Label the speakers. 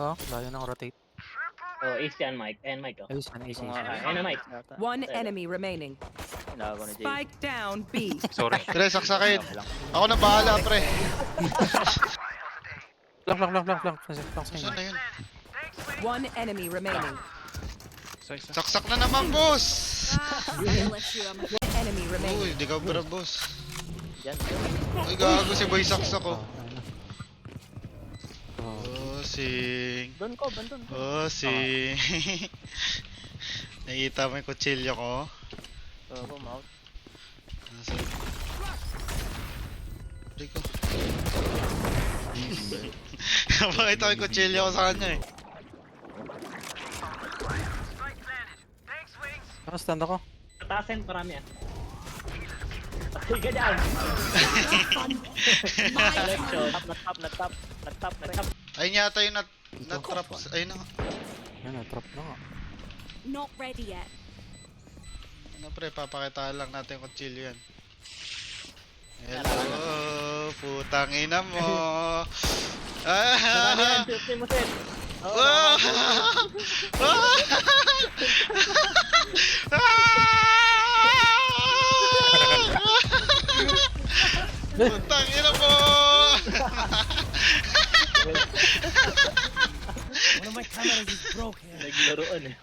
Speaker 1: Oh, layo ng rotate.
Speaker 2: Oh, ace yan, Mike. And Mike, oh.
Speaker 1: Ayos yan, ayos yan.
Speaker 2: Ayun na, Mike.
Speaker 3: One enemy remaining.
Speaker 4: Hinago ni Jay.
Speaker 3: Spike down B.
Speaker 1: Sorry.
Speaker 5: Pre, saksakin. Ako na bahala, pre.
Speaker 1: Lang. Lang sa
Speaker 5: Saan na yun?
Speaker 3: One enemy remaining.
Speaker 5: Saksak na naman, boss!
Speaker 3: One enemy remaining.
Speaker 5: Uy, di ka bra, boss.
Speaker 4: Yan.
Speaker 5: Uy, gago si boy saksak ko.
Speaker 1: Oh,
Speaker 5: Bossing.
Speaker 4: Doon ko, bandun.
Speaker 5: Bossing. Nakita mo yung kutsilyo ko?
Speaker 4: So, go mount.
Speaker 5: Nasa... Pre ko. Pakita ko yung kutsilyo ko sa kanya eh.
Speaker 1: stand ako.
Speaker 2: Tatasin, marami ah. Ay, ganyan. Nag-top.
Speaker 5: Ayun yata yung nat-trap. Ayun na nga.
Speaker 1: Yan, trap na nga.
Speaker 6: Not ready yet.
Speaker 5: Ano pre, papakita lang natin yung kutsilyo yan. Hello, putang ina mo. Ah! Oh! Putang ina mo!
Speaker 2: One of my cameras is broken. Naglaruan eh.